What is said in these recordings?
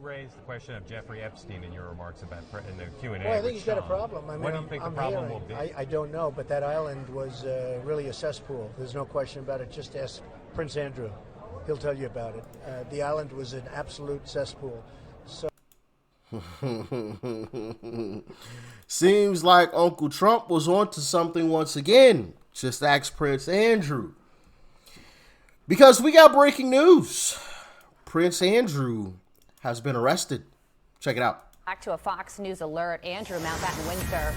raised the question of Jeffrey Epstein in your remarks about in the Q&A. Well, I think he's got a problem. I mean, what do you think the problem will be? I don't know, but that island was really a cesspool. There's no question about it. Just ask Prince Andrew. He'll tell you about it. The island was an absolute cesspool. So. Seems like Uncle Trump was onto something once again. Just ask Prince Andrew. Because we got breaking news. Prince Andrew has been arrested. Check it out. Back to a Fox News alert. Andrew Mountbatten Windsor,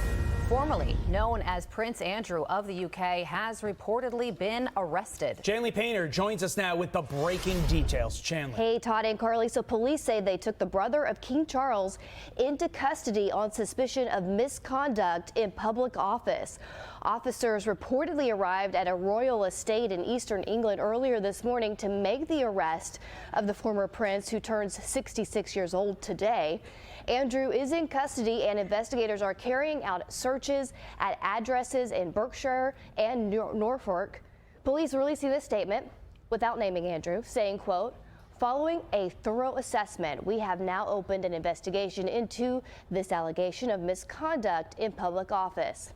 formerly known as Prince Andrew of the UK, has reportedly been arrested. Chanley Painter joins us now with the breaking details. Chanley. Hey, Todd and Carly. So police say they took the brother of King Charles into custody on suspicion of misconduct in public office. Officers reportedly arrived at a royal estate in eastern England earlier this morning to make the arrest of the former prince, who turns 66 years old today. Andrew is in custody, and investigators are carrying out searches at addresses in Berkshire and Norfolk. Police releasing this statement without naming Andrew, saying, quote, "Following a thorough assessment, we have now opened an investigation into this allegation of misconduct in public office."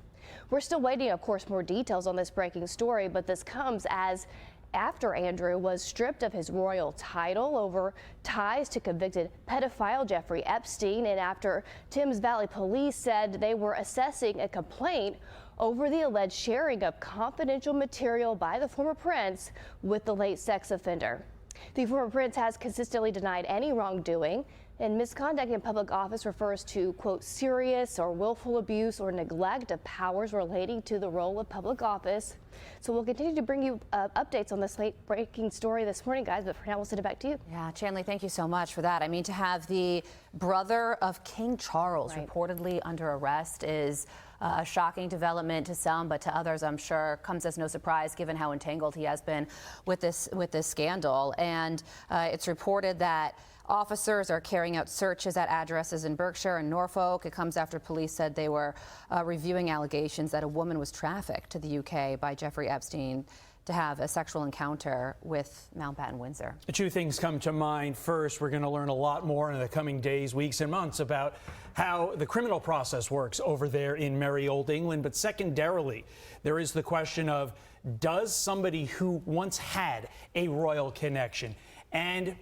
We're still waiting, of course, more details on this breaking story, but this comes as after Andrew was stripped of his royal title over ties to convicted pedophile Jeffrey Epstein, and after Thames Valley Police said they were assessing a complaint over the alleged sharing of confidential material by the former prince with the late sex offender. The former prince has consistently denied any wrongdoing, and misconduct in public office refers to, quote, serious or willful abuse or neglect of powers relating to the role of public office. So we'll continue to bring you updates on this late breaking story this morning, guys, but for now we'll send it back to you. Yeah, Chanley, thank you so much for that. I mean, to have the brother of King Charles reportedly under arrest is a shocking development to some, but to others, I'm sure, comes as no surprise given how entangled he has been with this scandal. And it's reported that officers are carrying out searches at addresses in Berkshire and Norfolk. It comes after police said they were reviewing allegations that a woman was trafficked to the UK by Jeffrey Epstein to have a sexual encounter with Mountbatten Windsor. Two things come to mind. First, we're going to learn a lot more in the coming days, weeks, and months about how the criminal process works over there in merry old England. But secondarily, there is the question of, does somebody who once had a royal connection and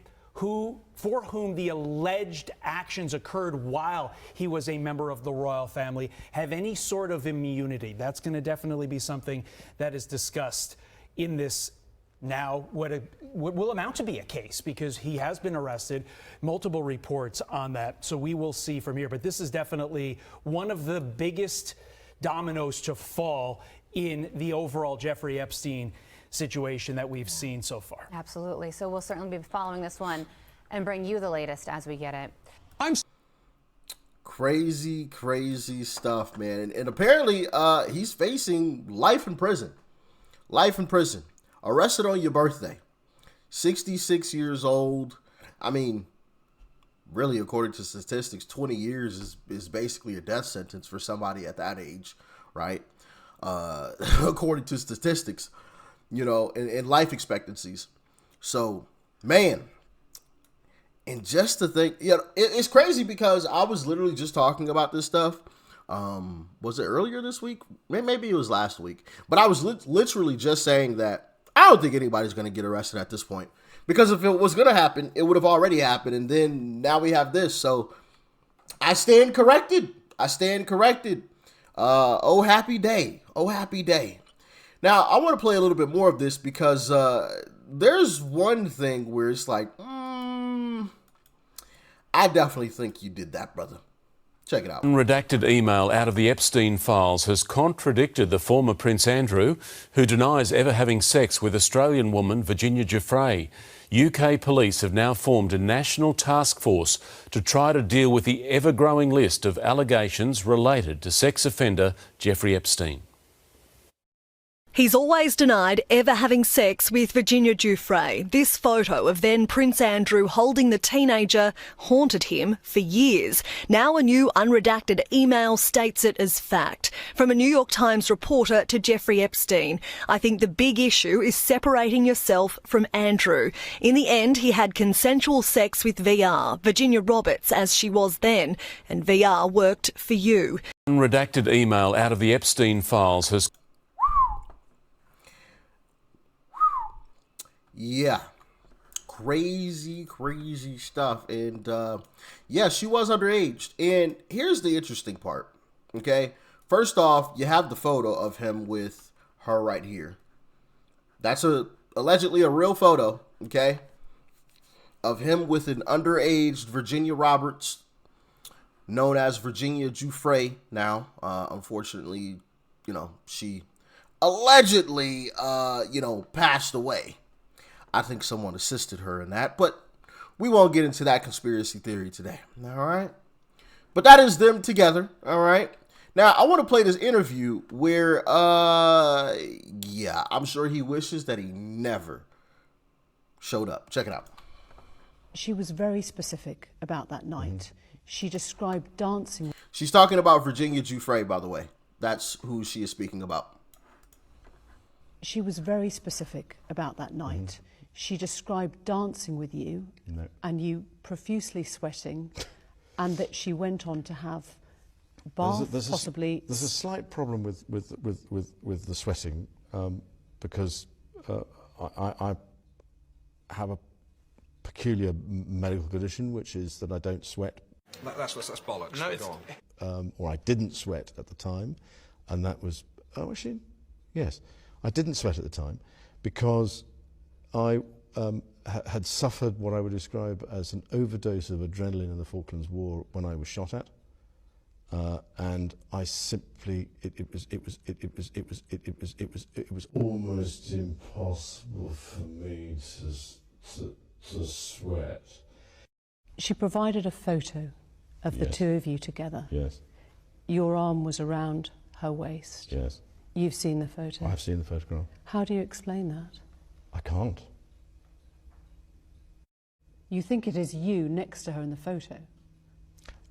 for whom the alleged actions occurred while he was a member of the royal family have any sort of immunity? That's going to definitely be something that is discussed in this now what will amount to be a case, because he has been arrested, multiple reports on that. So we will see from here. But this is definitely one of the biggest dominoes to fall in the overall Jeffrey Epstein situation that we've seen so far. Absolutely. So we'll certainly be following this one and bring you the latest as we get it. Crazy stuff, man. And apparently he's facing life in prison. Life in prison. Arrested on your birthday. 66 years old. I mean, really, according to statistics, 20 years is basically a death sentence for somebody at that age, right? According to statistics. You know, and life expectancies. So, man, and just to think, you know, it's crazy because I was literally just talking about this stuff. Was it earlier this week? Maybe it was last week. But I was literally just saying that I don't think anybody's going to get arrested at this point. Because if it was going to happen, it would have already happened. And then now we have this. So, I stand corrected. Oh, happy day. Oh, happy day. Now, I want to play a little bit more of this because there's one thing where it's like, I definitely think you did that, brother. Check it out. Redacted email out of the Epstein files has contradicted the former Prince Andrew, who denies ever having sex with Australian woman Virginia Giuffre. UK police have now formed a national task force to try to deal with the ever-growing list of allegations related to sex offender Jeffrey Epstein. He's always denied ever having sex with Virginia Giuffre. This photo of then Prince Andrew holding the teenager haunted him for years. Now a new unredacted email states it as fact. From a New York Times reporter to Jeffrey Epstein, I think the big issue is separating yourself from Andrew. In the end, he had consensual sex with VR, Virginia Roberts as she was then, and VR worked for you. Unredacted email out of the Epstein files has... Yeah, crazy stuff. And yeah, she was underage. And here's the interesting part, okay? First off, you have the photo of him with her right here. That's allegedly a real photo, okay, of him with an underage Virginia Roberts, known as Virginia Giuffre now. Unfortunately, you know, she allegedly, passed away. I think someone assisted her in that, but we won't get into that conspiracy theory today, all right? But that is them together, all right? Now, I want to play this interview where, yeah, I'm sure he wishes that he never showed up. Check it out. She was very specific about that night. She described dancing. She's talking about Virginia Giuffre, by the way. That's who she is speaking about. She was very specific about that night. She described dancing with you and you profusely sweating, and that she went on to have bath, possibly. There's a slight problem with the sweating because I have a peculiar medical condition, which is that I don't sweat. That's bollocks. No, go on. Or I didn't sweat at the time, and that was actually, yes, I didn't sweat at the time because I had suffered what I would describe as an overdose of adrenaline in the Falklands War when I was shot at, and I simply it was almost impossible for me to sweat. She provided a photo of the two of you together. Yes. Your arm was around her waist. Yes. You've seen the photo. I've seen the photograph. How do you explain that? I can't. You think it is you next to her in the photo?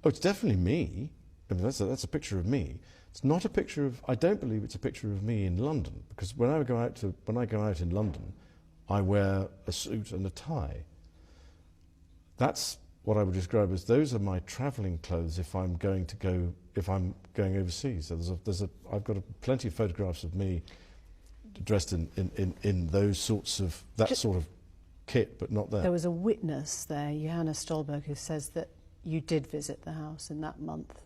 Oh, it's definitely me. I mean, that's a picture of me. It's not a picture of. I don't believe it's a picture of me in London, because when I go out in London, I wear a suit and a tie. That's what I would describe as those are my travelling clothes if I'm going overseas. So I've got plenty of photographs of me dressed in those sorts of sort of kit, but not there. There was a witness there, Johanna Stolberg, who says that you did visit the house in that month.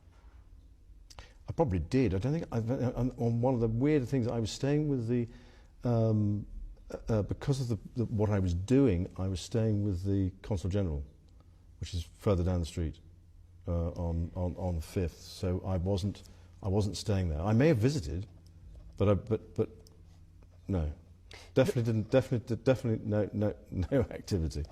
I probably did. I don't think. On one of the weird things, I was staying with the because of what I was doing. I was staying with the Consul General, which is further down the street on Fifth. So I wasn't staying there. I may have visited, but no, definitely no activity.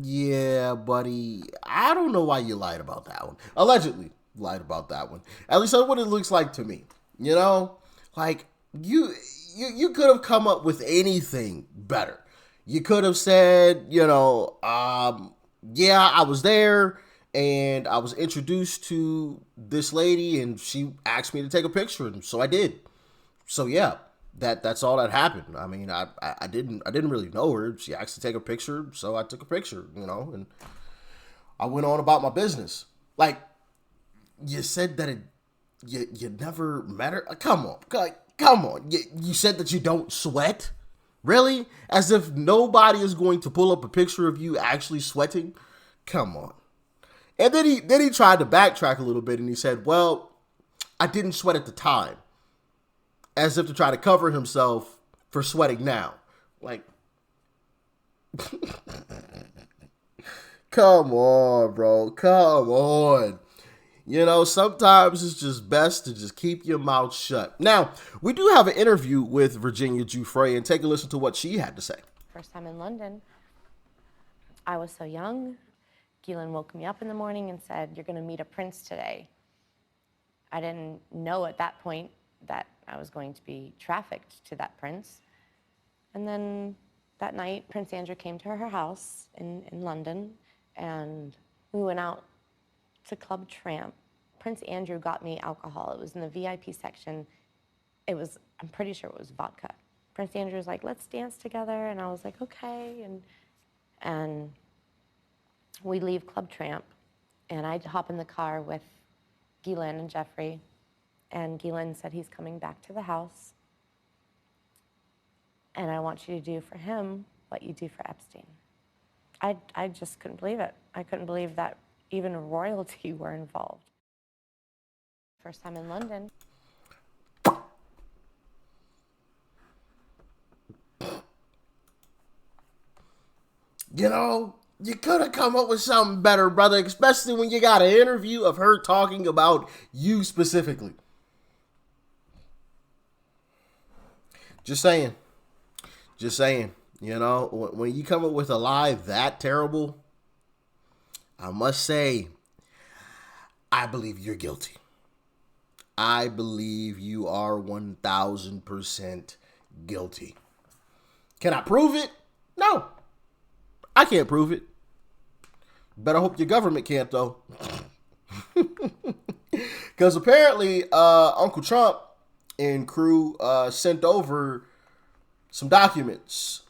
Yeah, buddy. I don't know why you lied about that one. Allegedly lied about that one. At least that's what it looks like to me. You know, like you could have come up with anything better. You could have said, yeah, I was there and I was introduced to this lady and she asked me to take a picture, and so I did. So yeah, that's all that happened. I mean, I didn't really know her. She asked to take a picture, so I took a picture, and I went on about my business. Like, you said that you never met her. Come on. You said that you don't sweat? Really? As if nobody is going to pull up a picture of you actually sweating? Come on. And then he tried to backtrack a little bit, and he said, well, I didn't sweat at the time. As if to try to cover himself for sweating now. Like, come on, bro. Come on. Sometimes it's just best to just keep your mouth shut. Now, we do have an interview with Virginia Giuffre, and take a listen to what she had to say. First time in London, I was so young. Ghislaine woke me up in the morning and said, "You're going to meet a prince today." I didn't know at that point that I was going to be trafficked to that prince. And then that night, Prince Andrew came to her house in London, and we went out to Club Tramp. Prince Andrew got me alcohol. It was in the VIP section. I'm pretty sure it was vodka. Prince Andrew was like, let's dance together. And I was like, okay. And we leave Club Tramp, and I hop in the car with Ghislaine and Jeffrey. And Ghislaine said, he's coming back to the house. And I want you to do for him what you do for Epstein. I just couldn't believe it. I couldn't believe that even royalty were involved. First time in London. You know, you could have come up with something better, brother, especially when you got an interview of her talking about you specifically. Just saying. Just saying. You know, when you come up with a lie that terrible, I must say, I believe you're guilty. I believe you are 1,000% guilty. Can I prove it? No. I can't prove it. Better hope your government can't, though. Because apparently Uncle Trump and crew sent over some documents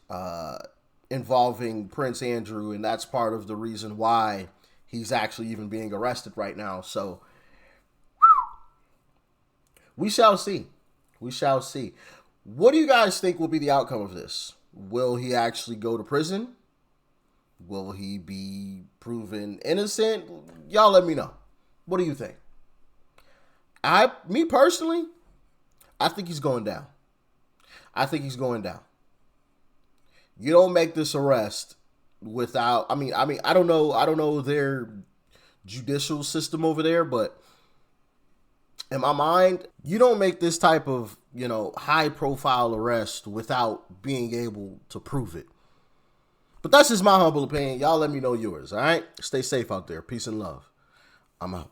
involving Prince Andrew, and that's part of the reason why he's actually even being arrested right now. So we shall see. We shall see. What do you guys think will be the outcome of this? Will he actually go to prison? Will he be proven innocent? Y'all let me know. What do you think? Me personally, I think he's going down. I think he's going down. You don't make this arrest without, I mean, I don't know their judicial system over there, but in my mind, you don't make this type of, high profile arrest without being able to prove it. But that's just my humble opinion. Y'all let me know yours, all right? Stay safe out there. Peace and love. I'm out.